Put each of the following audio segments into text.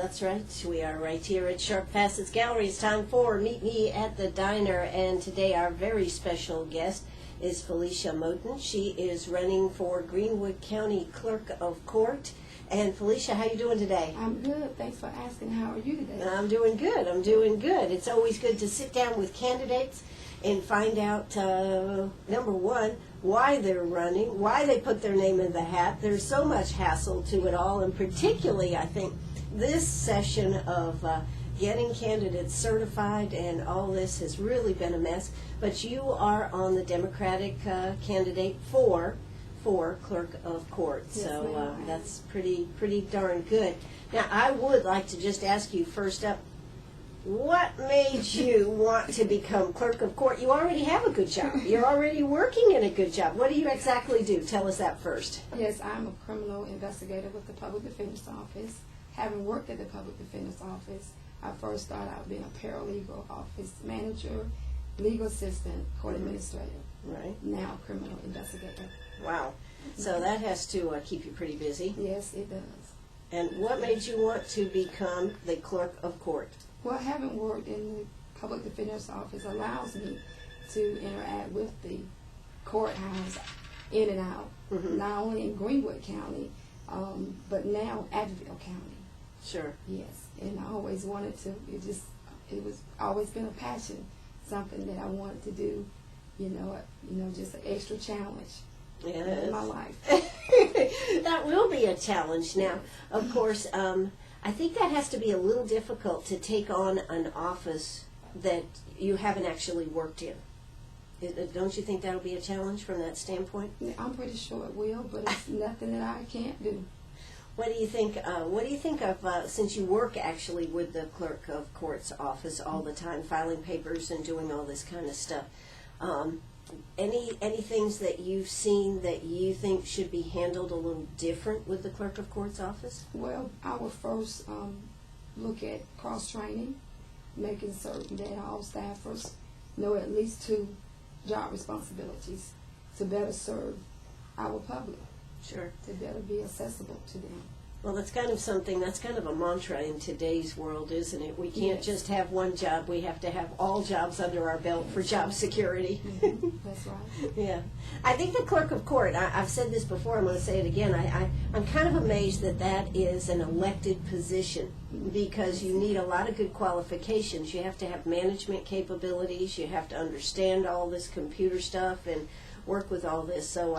That's right. We are right here at Sharp Facets Gallery. It's time for Meet Me at the Diner, and today our very special guest is Felicia Moton. She is running for Greenwood County Clerk of Court. And Felicia, how you doing today? I'm good. Thanks for asking. How are you today? I'm doing good. I'm doing good. It's always good to sit down with candidates and find out, number one, why they're running, why they put their name in the hat. There's so much hassle to it all, and particularly, I think, this session of getting candidates certified and all this has really been a mess. But you are on the Democratic candidate for Clerk of Court, Yes, so that's pretty darn good. Now, I would like to just ask you first up, what made you want to become Clerk of Court? You already have a good job. You're already working in a good job. What do you exactly do? Tell us that first. Yes, I'm a criminal investigator with the Public Defender's Office. Having worked at the Public Defender's Office, I first started out being a paralegal, office manager, legal assistant, court administrator. Right. Now criminal investigator. Wow. So that has to keep you pretty busy. Yes, it does. And what made you want to become the Clerk of Court? Well, having worked in the Public Defender's Office allows me to interact with the courthouse in and out, not only in Greenwood County, but now Advil County. Sure. Yes, and I always wanted to. It was always been a passion, something that I wanted to do. Just an extra challenge in my life. That will be a challenge. Now, of course, I think that has to be a little difficult to take on an office that you haven't actually worked in. Don't you think that'll be a challenge from that standpoint? Yeah, I'm pretty sure it will, but it's nothing that I can't do. What do you think? What do you think of since you work actually with the Clerk of Court's office all the time, filing papers and doing all this kind of stuff? Any things that you've seen that you think should be handled a little different with the Clerk of Court's office? Well, I would first look at cross-training, making certain that all staffers know at least 2 job responsibilities to better serve our public. Sure. To better be accessible to them. Well, that's kind of a mantra in today's world, isn't it? We can't just have one job. We have to have all jobs under our belt for job security. That's right. Yeah. I think the Clerk of Court, I've said this before, I'm going to say it again, I'm kind of amazed that is an elected position because you need a lot of good qualifications. You have to have management capabilities. You have to understand all this computer stuff and work with all this. So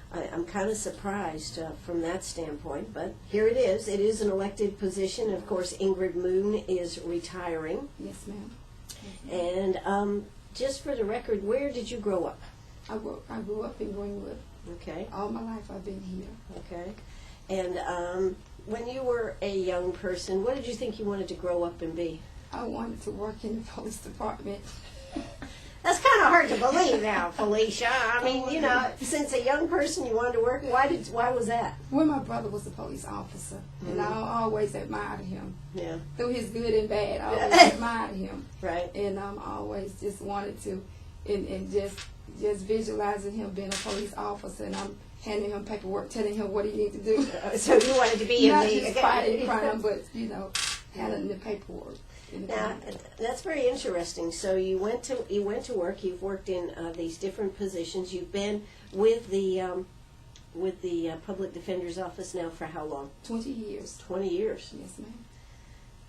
I'm kind of surprised from that standpoint, but here it is. It is an elected position. Of course, Ingrid Moon is retiring. Yes, ma'am. Yes, ma'am. And just for the record, where did you grow up? I grew up in Greenwood. Okay. All my life I've been here. Okay. And when you were a young person, what did you think you wanted to grow up and be? I wanted to work in the police department. That's kind of hard to believe now, Felicia. I mean, since a young person you wanted to work, why was that? Well, my brother was a police officer, and I always admired him. Yeah. Through his good and bad, I always admired him. Right. And I always just wanted to, and just visualizing him being a police officer, and I'm handing him paperwork, telling him what he needs to do. So you wanted to be not in the... just fighting crime, but, handling the paperwork. Now, that's very interesting. So you went to work. You've worked in these different positions. You've been with the Public Defender's Office now for how long? 20 years. 20 years. Yes, ma'am.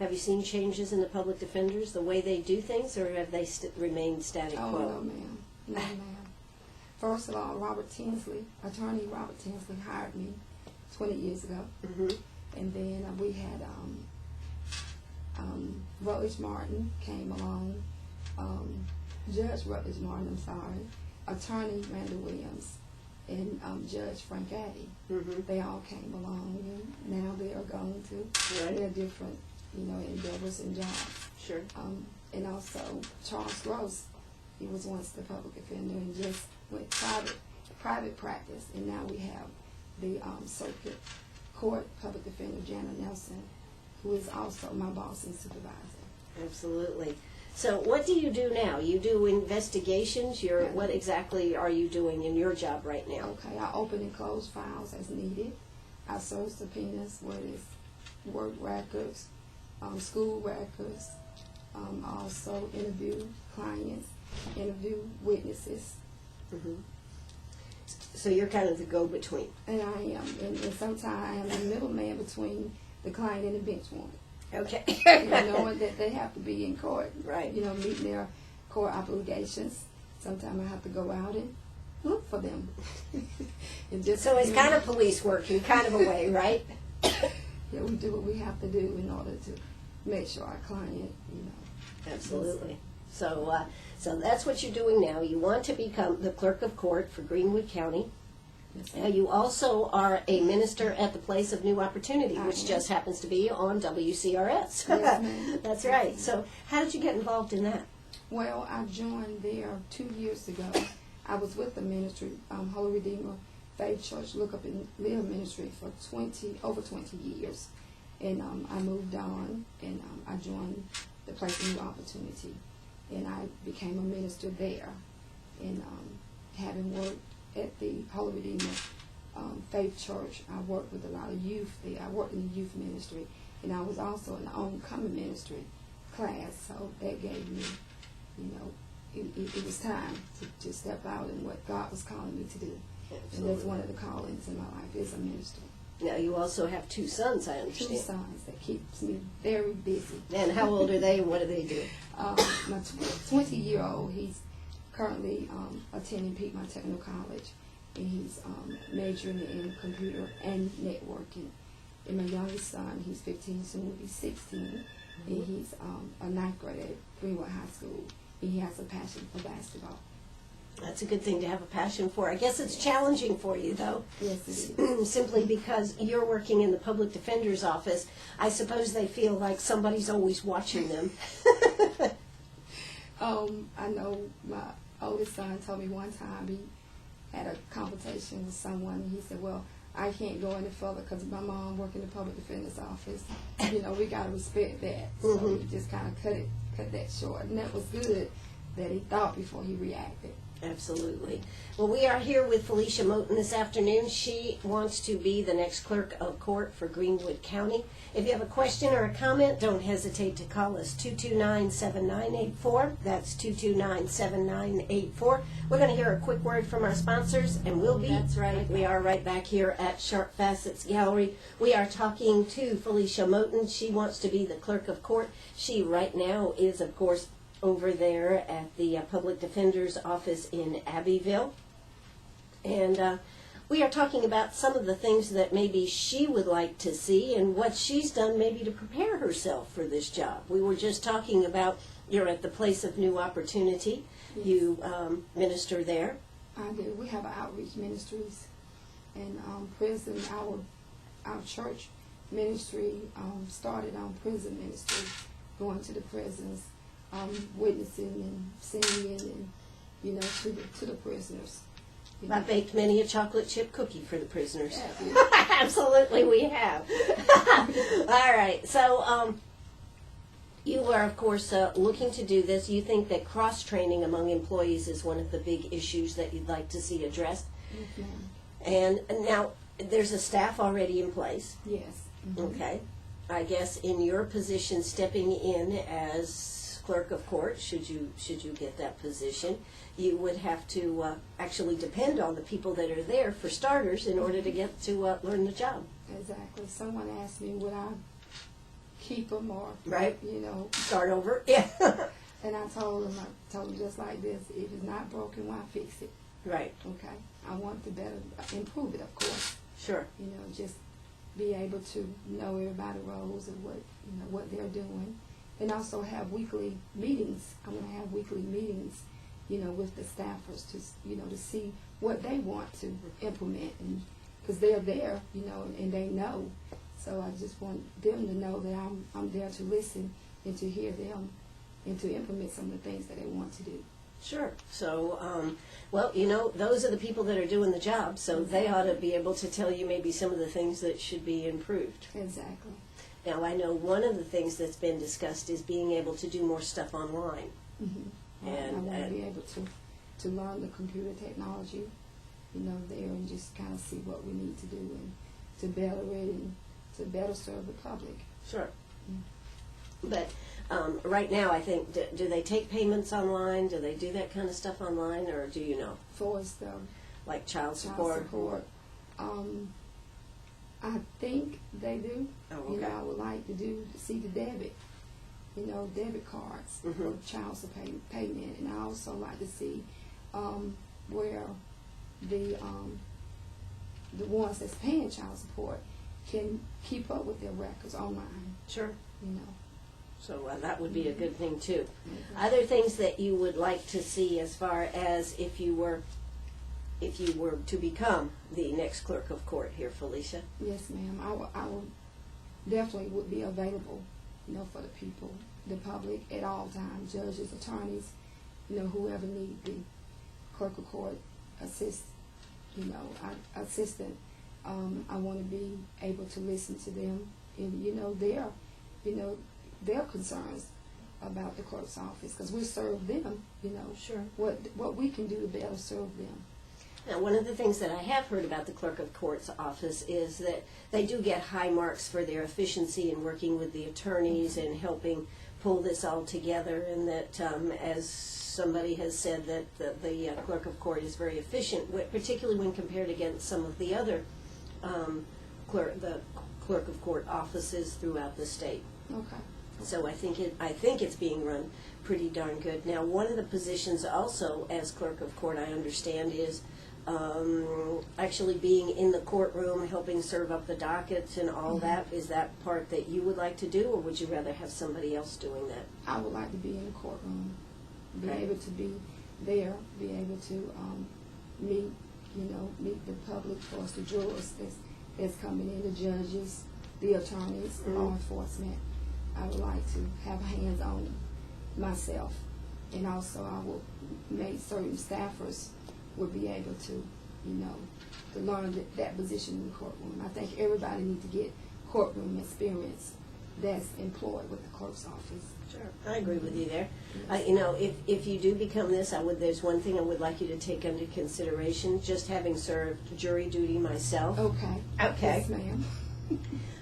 Have you seen changes in the Public Defenders, the way they do things, or have they remained static Oh, quo? no, ma'am. No, ma'am. First of all, Attorney Robert Tinsley hired me 20 years ago. Mm-hmm. And then we had Rutledge Martin came along, Judge Rutledge Martin, I'm sorry, Attorney Randall Williams, and Judge Frank Addy. Mm-hmm. They all came along, and now they are going to their different, endeavors and jobs. Sure. And also Charles Gross, he was once the public defender and just went private practice, and now we have the circuit court public defender Jana Nelson, who is also my boss and supervisor. Absolutely. So what do you do now? You do investigations? What exactly are you doing in your job right now? Okay, I open and close files as needed. I serve subpoenas, work records, school records, also interview clients, interview witnesses. Mm-hmm. So you're kind of the go-between. And I am, and sometimes I am the middleman between the client and the bench warrant. Okay. Knowing that they have to be in court, Right. Meeting their court obligations. Sometimes I have to go out and look for them. And just, So it's kind of police work in kind of a way, right? Yeah, we do what we have to do in order to make sure our client, Absolutely. So, so that's what you're doing now. You want to become the clerk of court for Greenwood County. Yes. Now, you also are a minister at the Place of New Opportunity, which just happens to be on WCRS. Yes, ma'am. That's right. So, how did you get involved in that? Well, I joined there 2 years ago. I was with the ministry, Holy Redeemer Faith Church, Look Up and Live Ministry for over 20 years. And I moved on, and I joined the Place of New Opportunity. And I became a minister there. And having worked at the Holy Redeemer Faith Church, I worked with a lot of youth there. I worked in the youth ministry, and I was also in the Homecoming Ministry class. So that gave me, it was time to step out in what God was calling me to do. Absolutely. And that's one of the callings in my life, is a minister. Now, you also have 2 sons, I 2 understand. sons that keeps me very busy. And how old are they, and what do they do? My 20-year-old, he's currently attending Piedmont Technical College, and he's majoring in computer and networking. And my youngest son, he's 15, soon will be 16, and he's a 9th grader at Greenwood High School, and he has a passion for basketball. That's a good thing to have a passion for. I guess it's challenging for you, though. Yes, it is. Simply because you're working in the public defender's office. I suppose they feel like somebody's always watching them. I know my oldest son told me one time he had a conversation with someone, and he said, well, I can't go any further because my mom worked in the public defender's office. We got to respect that. So he just kind of cut that short. And that was good that he thought before he reacted. Absolutely. Well, we are here with Felicia Moton this afternoon. She wants to be the next clerk of court for Greenwood County. If you have a question or a comment, don't hesitate to call us, 229-7984. That's 229-7984. We're going to hear a quick word from our sponsors, and we'll be. That's right. We are right back here at Sharp Facets Gallery. We are talking to Felicia Moton. She wants to be the clerk of court. She right now is, of course, over there at the Public Defender's Office in Abbeville. And we are talking about some of the things that maybe she would like to see and what she's done maybe to prepare herself for this job. We were just talking about you're at the Place of New Opportunity. Yes. You minister there. I do. We have outreach ministries and prison. Our church ministry started on prison ministry, going to the prisons, witnessing and singing, and to the prisoners. I baked many a chocolate chip cookie for the prisoners. Yeah. Absolutely, we have. All right, so you are, of course, looking to do this. You think that cross-training among employees is one of the big issues that you'd like to see addressed. Yes, ma'am. And now, there's a staff already in place. Yes. Mm-hmm. Okay. I guess in your position, stepping in as clerk of court, should you get that position, you would have to actually depend on the people that are there, for starters, in order to get to learn the job. Exactly. Someone asked me, would I keep them or, right? Start over. Yeah. And I told them just like this, if it's not broken, why fix it? Right. Okay. I want to better improve it, of course. Sure. Just be able to know everybody's roles and what they're doing. And also have weekly meetings. I'm going to have weekly meetings, with the staffers to see what they want to implement, and because they're there, and they know. So I just want them to know that I'm there to listen and to hear them and to implement some of the things that they want to do. Sure. So, well, those are the people that are doing the job, so Exactly. they ought to be able to tell you maybe some of the things that should be improved. Exactly. Now, I know one of the things that's been discussed is being able to do more stuff online. Mm-hmm. And I want to be able to learn the computer technology, there, and just kind of see what we need to do and to better it and to better serve the public. Sure. But right now, I think, do they take payments online? Do they do that kind of stuff online, or do you know? For us, the Like child support? I think they do. Oh, You know, okay. I would like to see the debit, debit cards Mhm. for child support payment, and I also like to see where the ones that's paying child support can keep up with their records online. Sure. You know. So that would be a good thing, too. Mhm. Other things that you would like to see as far as if you were to become the next clerk of court here, Felicia? Yes, ma'am. I will definitely would be available, for the people, the public at all times, judges, attorneys, whoever need the clerk of court assistant. I want to be able to listen to them and their concerns about the clerk's office, because we serve them. Sure. What we can do to better serve them. Now, one of the things that I have heard about the clerk of court's office is that they do get high marks for their efficiency in working with the attorneys and helping pull this all together, and that, as somebody has said, that the clerk of court is very efficient, particularly when compared against some of the other clerk of court offices throughout the state. Okay. So I think it's being run pretty darn good. Now, one of the positions also as clerk of court, I understand, is actually being in the courtroom, helping serve up the dockets and all that. Is that part that you would like to do, or would you rather have somebody else doing that? I would like to be in the courtroom, be Okay. able to be there, be able to meet the public, of course, the jurors that's coming in, the judges, the attorneys, law enforcement. I would like to have hands on myself, and also I will make certain staffers would be able to, to learn that position in the courtroom. I think everybody needs to get courtroom experience that's employed with the clerk's office. Sure, I agree with you there. Yes. If you do become this, there's one thing I would like you to take under consideration. Just having served jury duty myself. Okay. Okay. Yes, ma'am.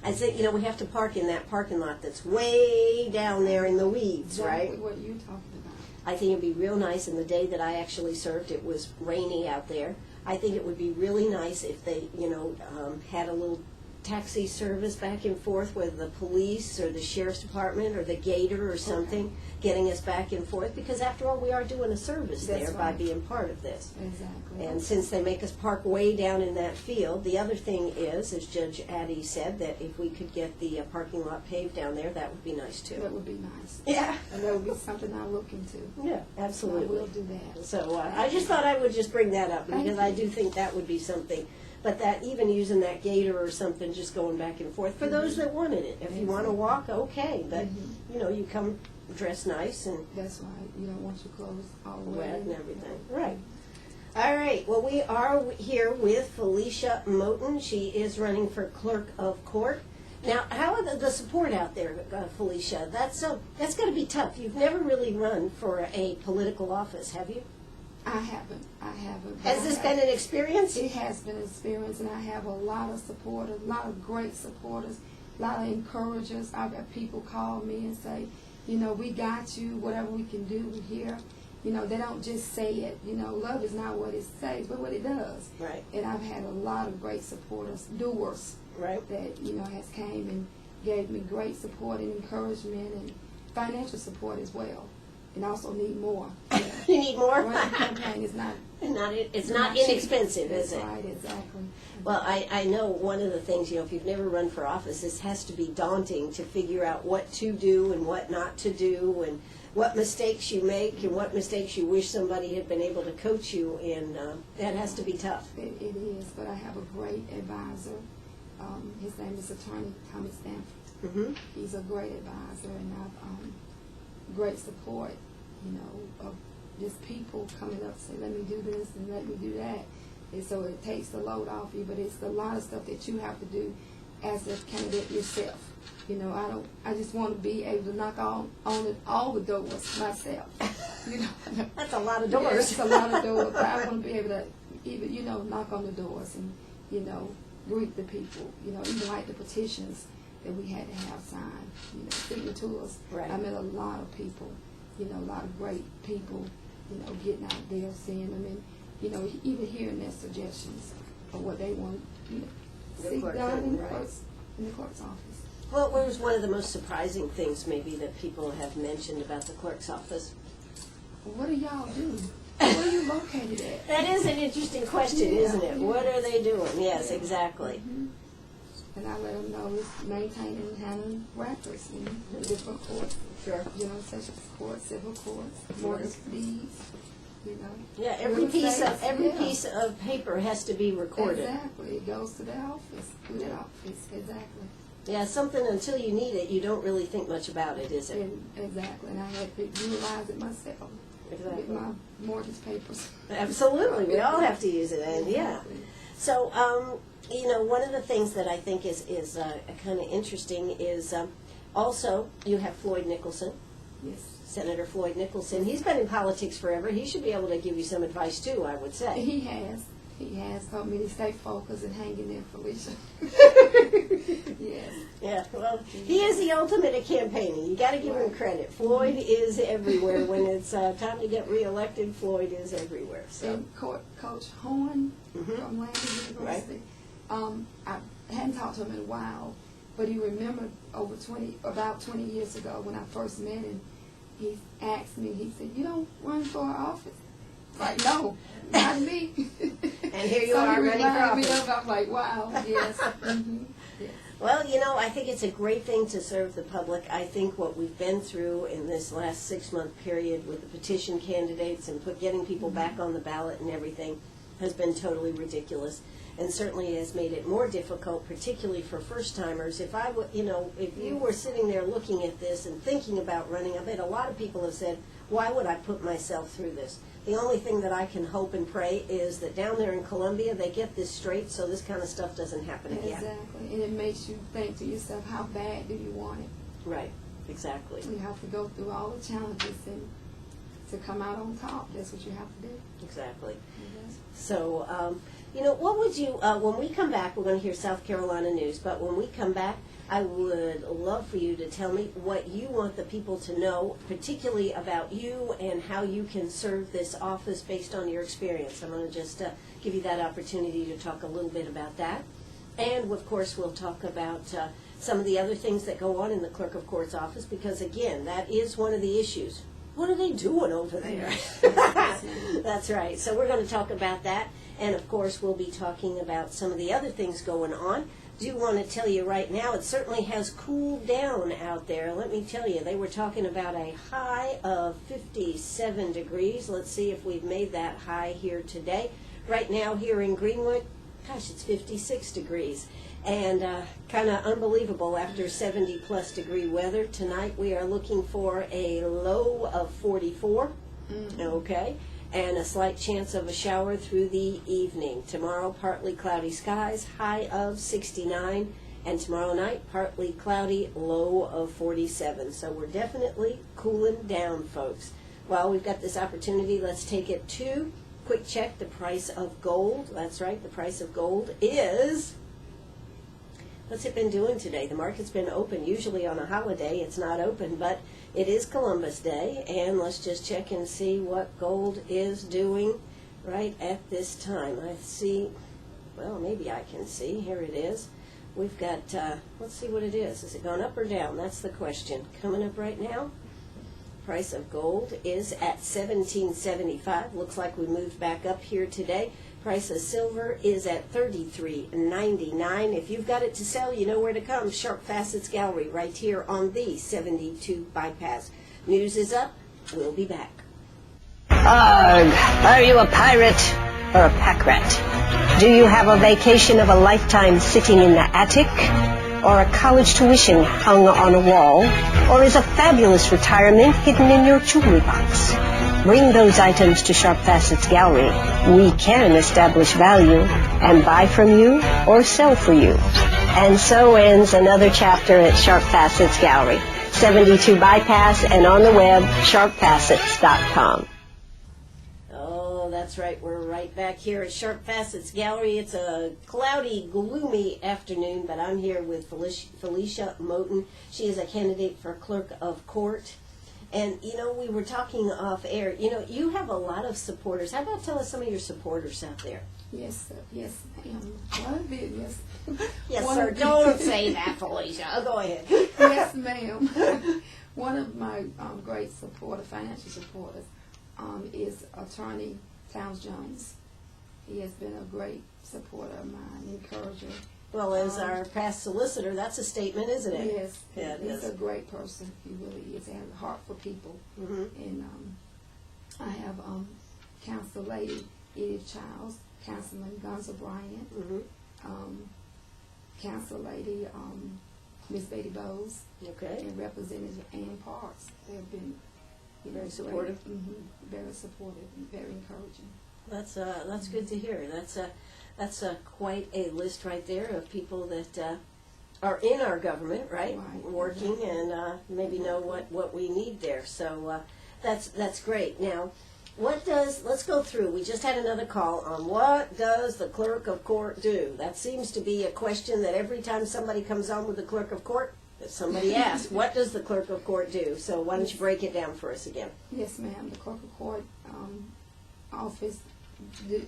I said, we have to park in that parking lot that's way down there in the weeds, Exactly right? what you're talking about. I think it'd be real nice. In the day that I actually served, it was rainy out there. I think it would be really nice if they, had a little taxi service back and forth with the police or the sheriff's department or the gator or something, getting us back and forth, because after all, we are doing a service That's there by right. being part of this. Exactly. And since they make us park way down in that field, the other thing is, as Judge Addy said, that if we could get the parking lot paved down there, that would be nice too. That would be nice. Yeah. And that would be something I look into. Yeah, I absolutely. will do that. So I just thought I would just bring that up, Thank because you. I do think that would be something. But that even using that gator or something, just going back and forth, for those that wanted it. If you want to walk, okay, but you come dressed nice and That's right. You don't want your clothes all wet wet and everything. Right. All right. Well, we are here with Felicia Moton. She is running for clerk of court. Now, how are the support out there, Felicia? That's going to be tough. You've never really run for a political office, have you? I haven't. Has this been an experience? It has been an experience, and I have a lot of supporters, a lot of great supporters, a lot of encouragers. I've got people call me and say, we got you, whatever we can do, we're here. They don't just say it. Love is not what it says, but what it does. Right. And I've had a lot of great supporters, doers, Right. that, has came and gave me great support and encouragement and financial support as well. And also need more. You need more? Running a campaign is not It's not inexpensive, is it? That's right, exactly. Well, I know one of the things, if you've never run for office, this has to be daunting to figure out what to do and what not to do, and what mistakes you make and what mistakes you wish somebody had been able to coach you in. That has to be tough. It is, but I have a great advisor. His name is Attorney Tommy Stanford. Mm-hmm. He's a great advisor, and I've great support, of just people coming up and say, let me do this and let me do that. And so it takes the load off you, but it's a lot of stuff that you have to do as a candidate yourself. I just want to be able to knock on all the doors myself. That's a lot of Yeah, doors. it's a lot of doors, but I want to be able to even, knock on the doors and, greet the people, even like the petitions that we had to have signed, signatures. Right. I met a lot of people, a lot of great people, getting out there, seeing them, and, even hearing their suggestions of what they want, The see clerk done did, in the right. clerk's office. What was one of the most surprising things maybe that people have mentioned about the clerk's office? What do y'all do? Where are you located at? That is an interesting question, Yeah, isn't it? yeah. What are they doing? Yes, exactly. Mhm. And I let them know it's maintaining and handling records in the different courts, Sure. general sessions court, civil courts, mortgage deeds, Yeah, every Real estate, yeah. piece of paper has to be recorded. Exactly. It goes to the office, through that office, exactly. Yeah, something until you need it, you don't really think much about it, is it? Exactly. And I had to utilize it myself. Exactly. With my mortgage papers. Absolutely, we all have to use it, and yeah. Exactly. So, one of the things that I think is kind of interesting is also you have Floyd Nicholson, Yes. Senator Floyd Nicholson. He's been in politics forever. He should be able to give you some advice too, I would say. He has. He has told me to stay focused and hang in there, Felicia. Yes. Yeah, well, he is the ultimate at campaigning. You got to give him credit. Floyd is everywhere. When it's time to get reelected, Floyd is everywhere. So, And Coach Horn Mhm. from Landon University, I hadn't talked to him in a while, but he remembered about 20 years ago when I first met him. He asked me, he said, "You don't run for office?" Like, no, not me. And here you So are he running for reminded me office. of it. I'm like, wow, yes. Yes. Well, I think it's a great thing to serve the public. I think what we've been through in this last 6-month period with the petition candidates and getting people back on the ballot and everything has been totally ridiculous, and certainly has made it more difficult, particularly for first-timers. If if you were sitting there looking at this and thinking about running, I bet a lot of people have said, why would I put myself through this? The only thing that I can hope and pray is that down there in Columbia they get this straight so this kind of stuff doesn't happen again. Exactly. And it makes you think to yourself, how bad do you want it? Right, exactly. You have to go through all the challenges and to come out on top. That's what you have to do. Exactly. Yes. So, what would you, when we come back, we're going to hear South Carolina news, but when we come back, I would love for you to tell me what you want the people to know, particularly about you and how you can serve this office based on your experience. I'm going to just give you that opportunity to talk a little bit about that. And, of course, we'll talk about some of the other things that go on in the Clerk of Court's office, because, again, that is one of the issues. What are they doing over there? That's right. So we're going to talk about that. And, of course, we'll be talking about some of the other things going on. Do want to tell you right now, it certainly has cooled down out there. Let me tell you, they were talking about a high of 57 degrees. Let's see if we've made that high here today. Right now here in Greenwood, gosh, it's 56 degrees. And kind of unbelievable after 70-plus degree weather. Tonight we are looking for a low of 44, okay, and a slight chance of a shower through the evening. Tomorrow, partly cloudy skies, high of 69, and tomorrow night, partly cloudy, low of 47. So we're definitely cooling down, folks. Well, we've got this opportunity. Let's take it to quick check. The price of gold. That's right, the price of gold is... What's it been doing today? The market's been open. Usually on a holiday it's not open, but it is Columbus Day, and let's just check and see what gold is doing right at this time. I see, well, maybe I can see. Here it is. We've got, let's see what it is. Is it going up or down? That's the question. Coming up right now. Price of gold is at $17.75. Looks like we moved back up here today. Price of silver is at $33.99. If you've got it to sell, you know where to come. Sharp Facets Gallery right here on the 72 bypass. News is up. We'll be back. Arg! Are you a pirate or a pack rat? Do you have a vacation of a lifetime sitting in the attic? Or a college tuition hung on a wall? Or is a fabulous retirement hidden in your jewelry box? Bring those items to Sharp Facets Gallery. We can establish value and buy from you or sell for you. And so ends another chapter at Sharp Facets Gallery, 72 Bypass, and on the web, sharpfacets.com. Oh, that's right. We're right back here at Sharp Facets Gallery. It's a cloudy, gloomy afternoon, but I'm here with Felicia Moton. She is a candidate for clerk of court. And, you know, we were talking off air. You know, you have a lot of supporters. How about tell us some of your supporters out there? Yes, sir. Yes, ma'am. One business. Yes, sir. Don't say that, Felicia. Oh, go ahead. Yes, ma'am. One of my great financial supporters, is Attorney Towns Jones. He has been a great supporter of mine, encourager. Well, as our past solicitor, that's a statement, isn't it? Yes, Yeah, he's a great person. He really is. He has a heart for people. Mm-hmm. And I have Council Lady Edith Childs, Councilman Gonzo Bryant, Mm-hmm. Council Lady Miss Betty Bowes, Okay. and Representative Ann Parks. They have been Very supportive. Very supportive and very encouraging. That's good to hear. That's quite a list right there of people that are in our government, right? Right. Working and maybe know what we need there. So that's great. Now, let's go through. We just had another call on what does the clerk of court do? That seems to be a question that every time somebody comes on with the clerk of court, that somebody asks, what does the clerk of court do? So why don't you break it down for us again? Yes, ma'am. The clerk of court office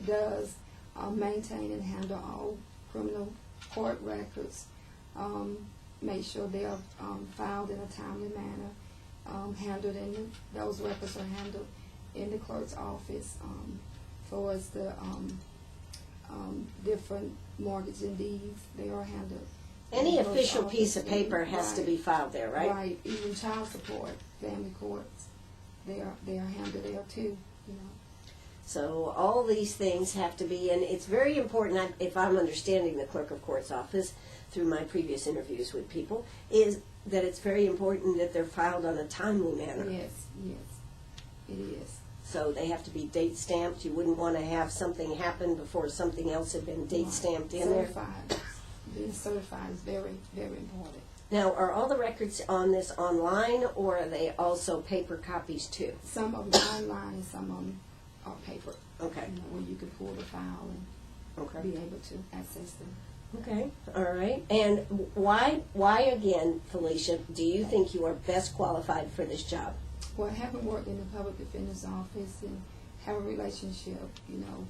does maintain and handle all criminal court records, make sure they are filed in a timely manner, those records are handled in the clerk's office, for as the different mortgage and deeds, they are handled. Any in the official clerk's piece of office. paper has to be filed there, right? Right, even child support, family courts, they are handled there too, you know. So all these things have to be, and it's very important, if I'm understanding the clerk of court's office through my previous interviews with people, is that it's very important that they're filed on a timely manner. Yes, it is. So they have to be date stamped. You wouldn't want to have something happen before something else had been date stamped in there. Certified. Being certified is very, very important. Now, are all the records on this online, or are they also paper copies too? Some of them online and some of them are paper. Okay. You know, where you can pull the file and be able to access them. Okay, all right. And why again, Felicia, do you think you are best qualified for this job? Well, having worked in the public defender's office and have a relationship, you know,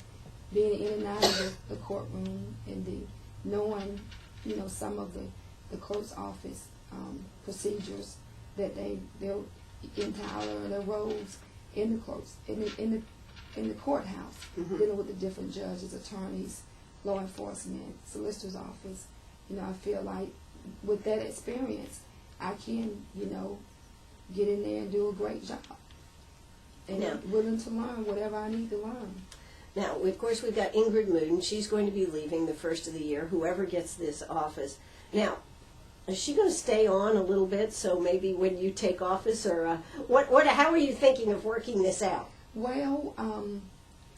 being in and out of the courtroom and knowing, you know, some of the clerk's office procedures that they're in Tyler, their roles in the clerks in the courthouse, dealing with the different judges, attorneys, law enforcement, solicitor's office. You know, I feel like with that experience, I can, you know, get in there and do a great job. And willing to learn whatever I need to learn. Now, of course, we've got Ingrid Moton. She's going to be leaving the first of the year, whoever gets this office. Now, is she going to stay on a little bit, so maybe when you take office, or how are you thinking of working this out? Well,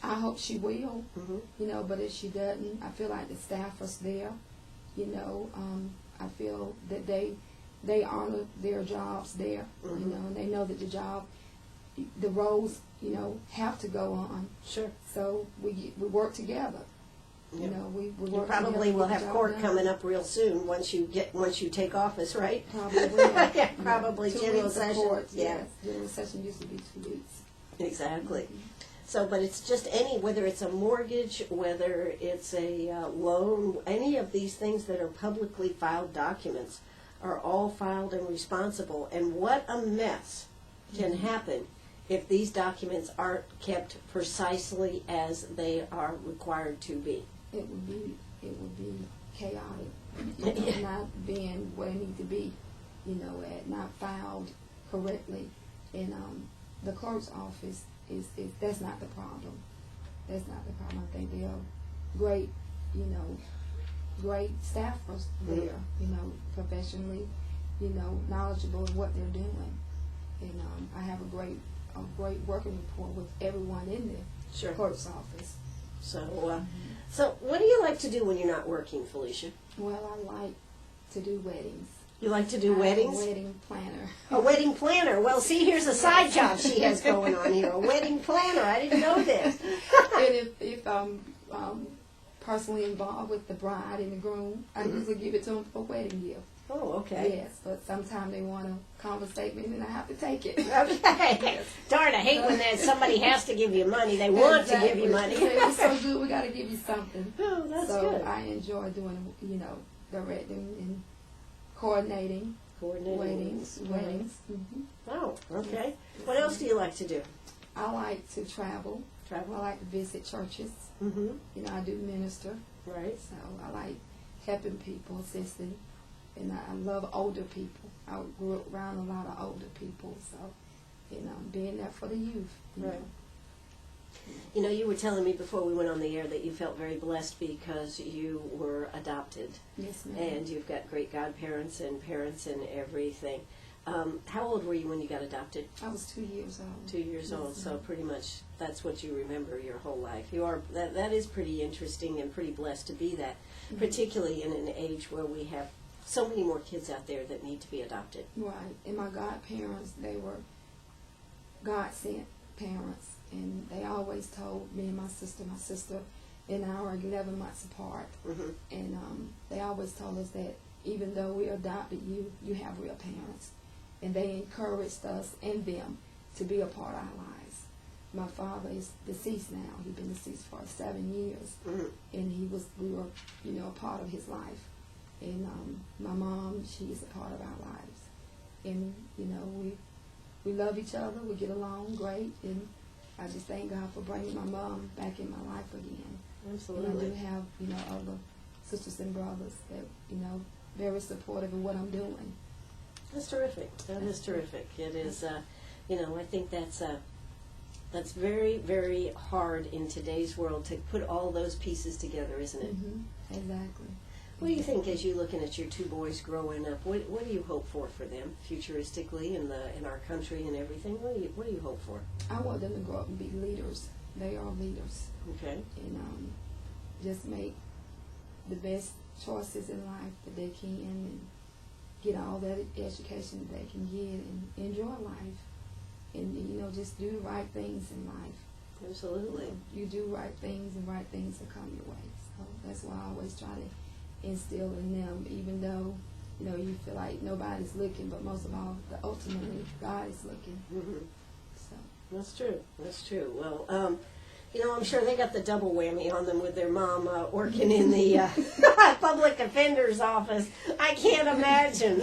I hope she will, Mm-hmm. you know, but if she doesn't, I feel like the staff is there, you know. I feel that they honor their jobs there, you know, and they know that the roles, you know, have to go on. Sure. So we work together. You know, we work You probably together will to get have the job court done. coming up real soon once you take office, right? Probably will. Yeah, probably 2 general weeks of session. court, Yeah. yes. General session used to be 2 weeks. Exactly. So, but it's just whether it's a mortgage, whether it's a loan, any of these things that are publicly filed documents are all filed and responsible. And what a mess can happen if these documents aren't kept precisely as they are required to be. It would be chaotic. You know, not being where it need to be, you know, not filed correctly. And the clerk's office is that's not the problem. That's not the problem. I think they are great, you know, great staffers there, you know, professionally, you know, knowledgeable in what they're doing. And I have a great working rapport with everyone in the clerk's office. So, so what do you like to do when you're not working, Felicia? Well, I like to do weddings. You like to do I'm a weddings? wedding planner. A wedding planner. Well, see, here's a side job she has going on here. A wedding planner. I didn't know this. And if I'm personally involved with the bride and the groom, I usually give it to them for a wedding gift. Oh, okay. Yes, but sometimes they want to conversate with me and I have to take it. Okay. Yes. Darn, I hate when somebody has to give you money. They want to give you money. It's so good, we got to give you something. Oh, that's so good. I enjoy doing, directing and coordinating weddings. Mm-hmm. Oh, okay. What else do you like to do? I like to travel. I like to visit churches. Mm-hmm. I do minister. Right. So I like helping people, assisting. And I love older people. I grew up around a lot of older people. So, being there for the youth. Right. You were telling me before we went on the air that you felt very blessed because you were adopted. Yes, ma'am. And you've got great godparents and parents and everything. How old were you when you got adopted? I was 2 years old. 2 years old, Yes, so ma'am. pretty much that's what you remember your whole life. You are that is pretty interesting and pretty blessed to be that, particularly in an age where we have so many more kids out there that need to be adopted. Right. And my godparents, they were God-sent parents. And they always told me and my sister and I were 11 months apart. Mm-hmm. And they always told us that even though we adopted you, you have real parents. And they encouraged us and them to be a part of our lives. My father is deceased now. He's been deceased for 7 years. Mm-hmm. And we were, a part of his life. And my mom, she is a part of our lives. And, we love each other. We get along great. And I just thank God for bringing my mom back in my life again. Absolutely. And I do have, other sisters and brothers that, very supportive of what I'm doing. That's terrific. That is terrific. It is, I think that's very, very hard in today's world to put all those pieces together, isn't it? Mm-hmm. Exactly. What do you think as you're looking at your two boys growing up? What do you hope for them futuristically in our country and everything? What do you hope for? I want them to grow up and be leaders. They are leaders. Okay. And just make the best choices in life that they can and get all that education that they can get and enjoy life. And, just do the right things in life. Absolutely. You do right things and right things will come your way. So that's why I always try to instill in them, even though, you feel like nobody's looking, but most of all, ultimately, God is looking. Mm-hmm. So. That's true. That's true. Well, I'm sure they got the double whammy on them with their mom working in the public defender's office. I can't imagine.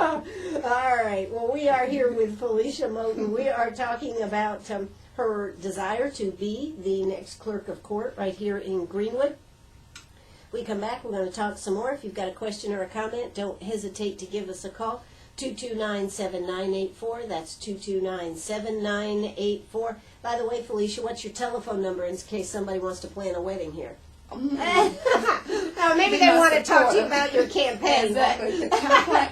All right. Well, we are here with Felicia Moton. We are talking about her desire to be the next clerk of court right here in Greenwood. We come back, we're going to talk some more. If you've got a question or a comment, don't hesitate to give us a call. 229-7984. That's 229-7984. By the way, Felicia, what's your telephone number in case somebody wants to plan a wedding here? No, maybe they want to talk to you about your campaign. Exactly.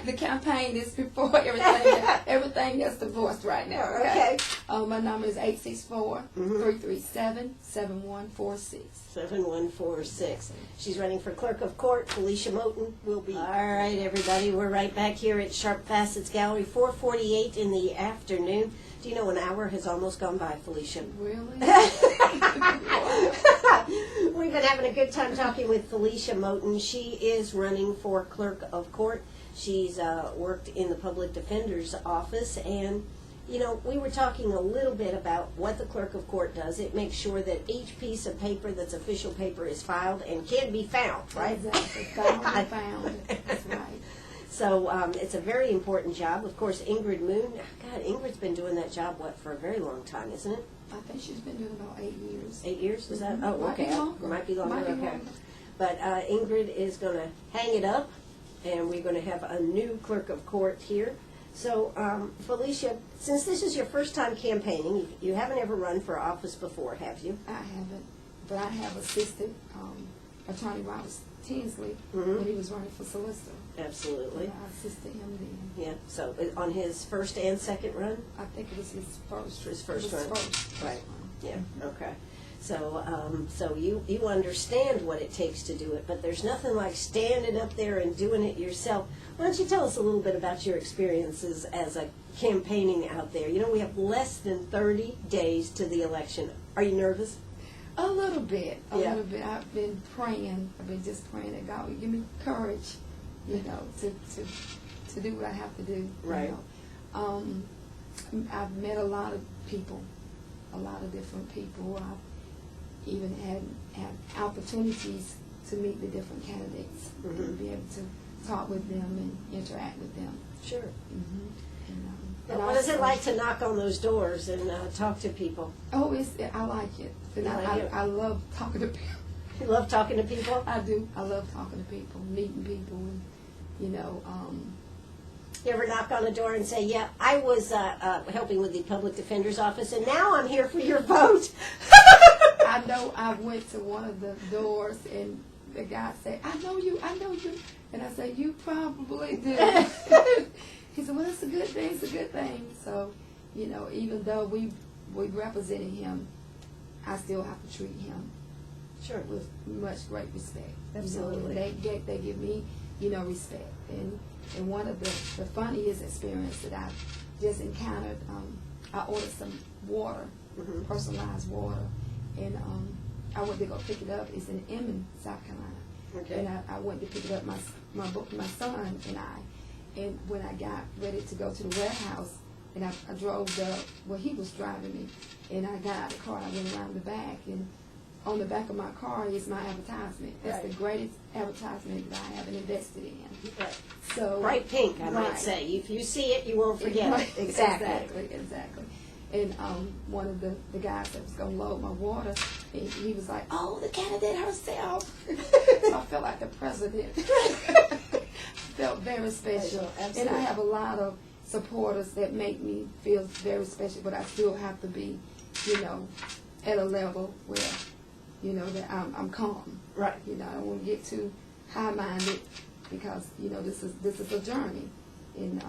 The campaign is before everything is divorced right now. Okay. My number is 864-337-7146. 7146. She's running for clerk of court. Felicia Moton will be. All right, everybody. We're right back here at Sharp Facets Gallery, 4:48 in the afternoon. Do you know an hour has almost gone by, Felicia? Really? We've been having a good time talking with Felicia Moton. She is running for clerk of court. She's worked in the public defender's office, and we were talking a little bit about what the clerk of court does. It makes sure that each piece of paper that's official paper is filed and can be found, right? Exactly. Found. That's right. So it's a very important job. Of course, Ingrid Moon, God, Ingrid's been doing that job, for a very long time, isn't it? I think she's been doing about 8 years. 8 years? Is that? Mhm. Oh, Might be okay. longer. Might be longer. Might be Okay. longer. But Ingrid is going to hang it up, and we're going to have a new clerk of court here. So, Felicia, since this is your first time campaigning, you haven't ever run for office before, have you? I haven't, but I have assisted Attorney Robert Tinsley Mhm. when he was running for solicitor. Absolutely. And I assisted him then. Yeah. So, on his first and second run? I think it was his first. His first It was run. First Right. run. Yeah. Okay. So you understand what it takes to do it, but there's nothing like standing up there and doing it yourself. Why don't you tell us a little bit about your experiences as a campaigning out there? You know, we have less than 30 days to the election. Are you nervous? A little bit. A Yeah. little bit. I've been praying. I've been just praying that God would give me courage, you know, to do what I have to do. Right. You know. I've met a lot of people, a lot of different people. I've even had opportunities to meet the different candidates and be able to talk with them and interact with them. Sure. And What is it also- like to knock on those doors and talk to people? Oh, I like it. And You like it? I love talking to people. You love talking to people? I do. I love talking to people, meeting people, and you know. You ever knock on a door and say, yeah, I was helping with the public defender's office, and now I'm here for your vote? I know I went to one of the doors, and the guy said, I know you, and I said, you probably do. He said, well, it's a good thing, it's a good thing. So, you know, even though we represented him, I still have to treat him Sure. with much great respect. Absolutely. You know, they give me, you know, respect. And one of the funniest experience that I just encountered, I ordered some water, personalized water, and I went to go pick it up. It's in Emmons, South Carolina. Okay. And I went to pick it up, my son and I. And when I got ready to go to the warehouse, and I drove he was driving me, and I got out of the car, I went around the back, and on the back of my car is my advertisement. That's Right. the greatest advertisement that I haven't invested in. Right. So Bright pink, I might Right. say. If you see it, you won't forget Right. it. Exactly. Exactly. And one of the guys that was going to load my water, he was like, oh, the candidate herself. So I felt like the president. Felt very special. Absolutely. And I have a lot of supporters that make me feel very special, but I still have to be, you know, at a level where, you know, that I'm calm. Right. You know, I don't want to get too high-minded because, you know, this is a journey. And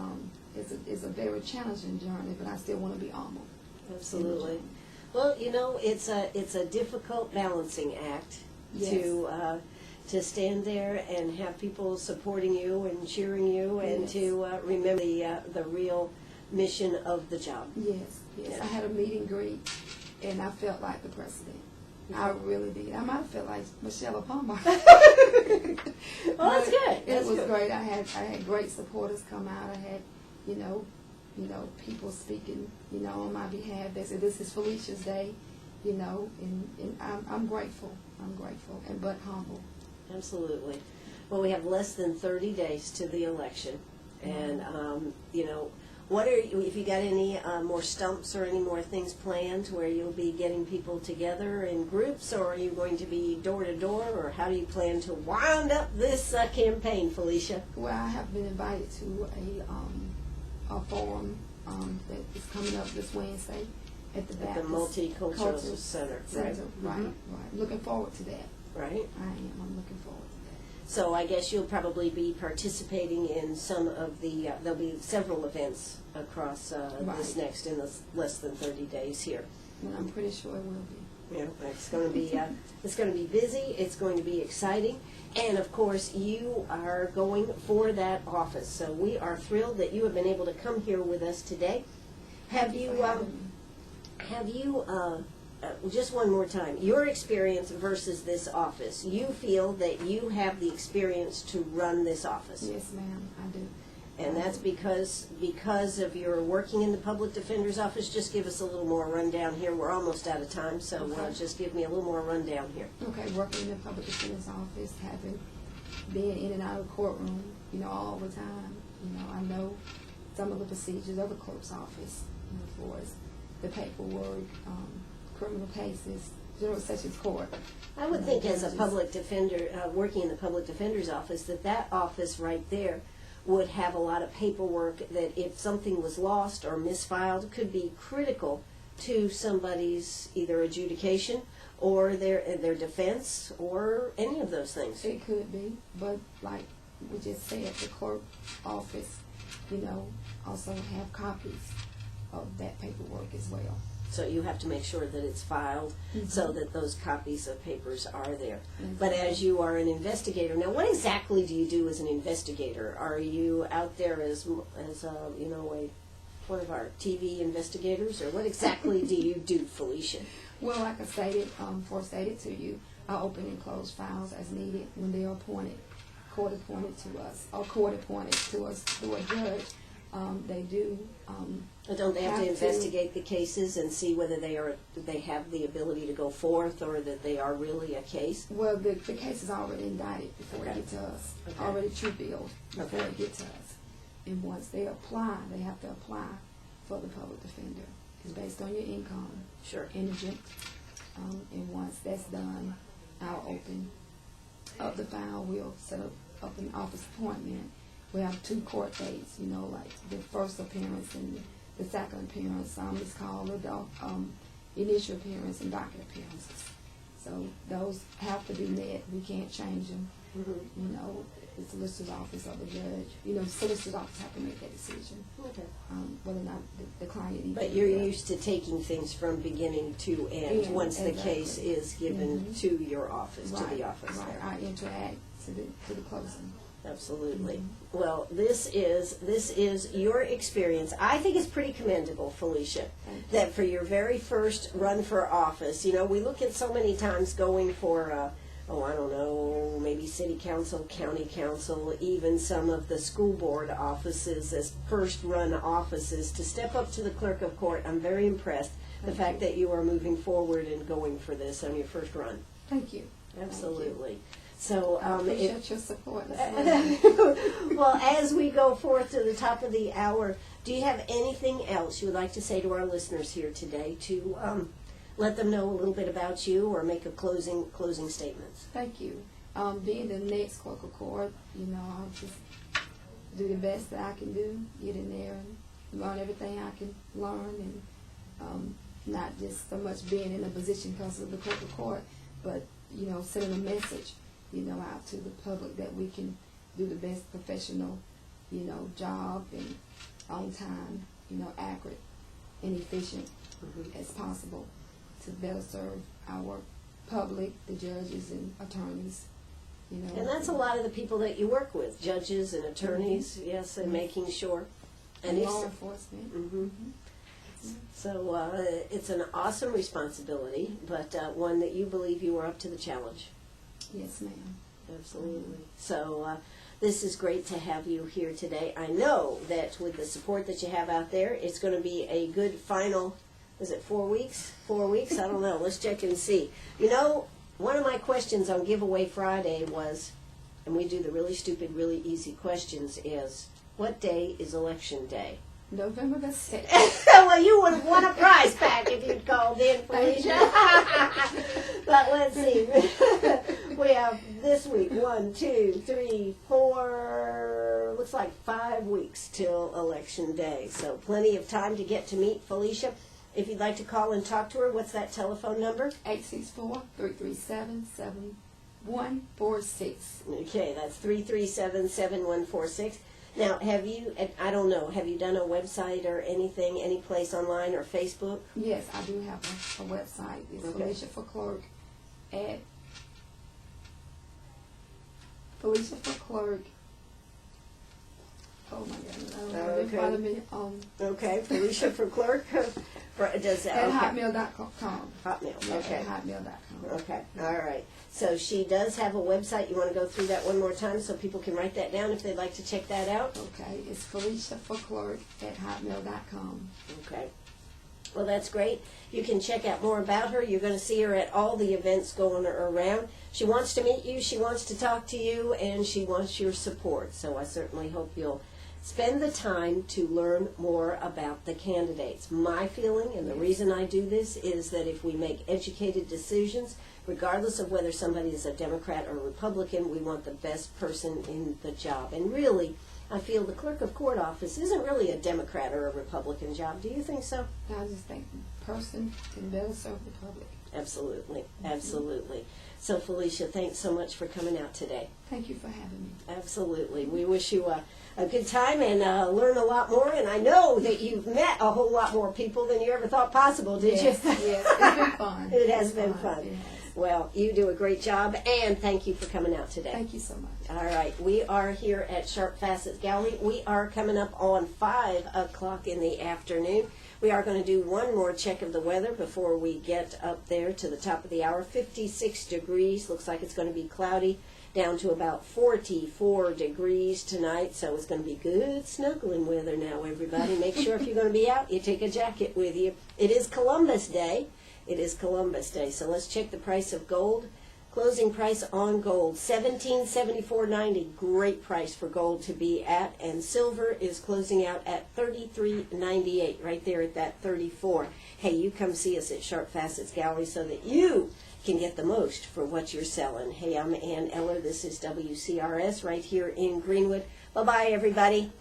it's a very challenging journey, but I still want to be humble. Absolutely. Well, you know, it's a difficult balancing act Yes. to stand there and have people supporting you and cheering you and Yes. to remember the real mission of the job. Yes. Yeah. I had a meet and greet, and I felt like the president. I really did. I might have felt like Michelle Obama. Well, that's good. It That's was good. great. I had great supporters come out. I had, you know, people speaking, you know, on my behalf. They said, this is Felicia's day, you know, and I'm grateful. I'm grateful, but humble. Absolutely. Well, we have less than 30 days to the election, and you know, if you got any more stumps or any more things planned where you'll be getting people together in groups, or are you going to be door to door, or how do you plan to wind up this campaign, Felicia? Well, I have been invited to a forum that is coming up this Wednesday at the At the Baptist Multicultural Center, right? Right, Mhm. right. Looking forward to that. Right. I am. I'm looking forward to that. So I guess you'll probably be participating in some of the, there'll be several events across this Right. next in this less than 30 days here. And I'm pretty sure it will be. You know, it's going to be busy. It's going to be exciting, and of course, you are going for that office. So we are thrilled that you have been able to come here with us today. Have you? Just one more time, your experience versus this office. You feel that you have the experience to run this office, Yes, ma'am, I do. and that's because of your working in the public defender's office. Just give us a little more rundown here. We're almost out of time, so Okay. just give me a little more rundown here. Okay, working in the public defender's office, having been in and out of the courtroom, you know, all the time. You know, I know some of the procedures of the clerk's office, you know, for the paperwork, criminal cases, general sessions court. I would think as a Judges. public defender, working in the public defender's office, that office right there would have a lot of paperwork that if something was lost or misfiled could be critical to somebody's either adjudication or their defense or any of those things. It could be, but like we just said, the clerk office, you know, also have copies of that paperwork as well. So you have to make sure that it's filed so that those copies of papers are there. But as you are an investigator, now what exactly do you do as an investigator? Are you out there as one of our TV investigators, or what exactly do you do, Felicia? Well, like I stated, stated to you, I open and close files as needed when they are appointed, court appointed to us, or court appointed to us through a judge. They do. But don't they have to investigate the cases and see whether they have the ability to go forth, or that they are really a case? Well, the case is already indicted before it gets to us, already true-billed before it gets to us. And once they apply, they have to apply for the public defender. It's based on your income, indigent. And once that's done, I'll open up the file. We'll set up an office appointment. We have 2 court dates, like the first appearance and the second appearance. Some is called initial appearance and docket appearances. So those have to be met. We can't change them. The solicitor's office or the judge. The solicitor's office have to make that decision. Whether or not the client needs. But you're used to taking things from beginning to end once the case is given to your office, to the office. Right. I interact to the closing. Absolutely. Well, this is your experience. I think it's pretty commendable, Felicia, that for your very first run for office, we look at so many times going for, I don't know, maybe city council, county council, even some of the school board offices as first run offices. To step up to the clerk of court, I'm very impressed. The fact that you are moving forward and going for this on your first run. Thank you. Absolutely. So I appreciate your support. Well, as we go forth to the top of the hour, do you have anything else you would like to say to our listeners here today to let them know a little bit about you, or make a closing statements? Thank you. Being the next clerk of court, I'll just do the best that I can do, get in there and learn everything I can learn, and not just so much being in a position because of the clerk of court, but sending a message out to the public that we can do the best professional, job, and on time, accurate and efficient as possible to better serve our public, the judges and attorneys, And that's a lot of the people that you work with, judges and attorneys, yes, and making sure. And law enforcement. So it's an awesome responsibility, but one that you believe you are up to the challenge. Yes, ma'am. Absolutely. So this is great to have you here today. I know that with the support that you have out there, it's going to be a good final, is it 4 weeks? 4 weeks? I don't know. Let's check and see. One of my questions on Giveaway Friday was, and we do the really stupid, really easy questions, is what day is Election Day? November the 6th. Well, you would have won a prize pack if you'd called in, Felicia. But let's see. We have this week 1, 2, 3, 4, looks like 5 weeks till Election Day. So plenty of time to get to meet Felicia. If you'd like to call and talk to her, what's that telephone number? 864-337-7146. Okay, that's 337-7146. Now, have you done a website or anything, any place online or Facebook? Yes, I do have a website. It's Felicia for Clerk at Felicia for Clerk. Oh my God! Okay, Felicia for Clerk. Does that, at hotmail.com. Hotmail. Yeah, Okay. At hotmail.com. Okay. All right. So she does have a website. You want to go through that one more time so people can write that down if they'd like to check that out? Okay. It's Felicia for Clerk at hotmail.com. Okay. Well, that's great. You can check out more about her. You're going to see her at all the events going around. She wants to meet you. She wants to talk to you, and she wants your support. So I certainly hope you'll spend the time to learn more about the candidates. My feeling, and the reason I do this, is that if we make educated decisions, regardless of whether somebody is a Democrat or a Republican, we want the best person in the job. And really, I feel the clerk of court office isn't really a Democrat or a Republican job. Do you think so? I just think the person can better serve the public. Absolutely, absolutely. So Felicia, thanks so much for coming out today. Thank you for having me. Absolutely. We wish you a good time and learn a lot more. And I know that you've met a whole lot more people than you ever thought possible, did Yes, you? yes, it's been fun. It has been fun. It has. Well, you do a great job, and thank you for coming out today. Thank you so much. All right, we are here at Sharp Facets Gallery. We are coming up on 5 o'clock in the afternoon. We are going to do one more check of the weather before we get up there to the top of the hour. 56 degrees. Looks like it's going to be cloudy, down to about 44 degrees tonight. So it's going to be good snuggling weather now, everybody. Make sure if you're going to be out, you take a jacket with you. It is Columbus Day. It is Columbus Day. So let's check the price of gold. Closing price on gold, $1774.90. Great price for gold to be at. And silver is closing out at $33.98, right there at that 34. Hey, you come see us at Sharp Facets Gallery so that you can get the most for what you're selling. Hey, I'm Ann Eller. This is WCRS right here in Greenwood. Bye-bye, everybody.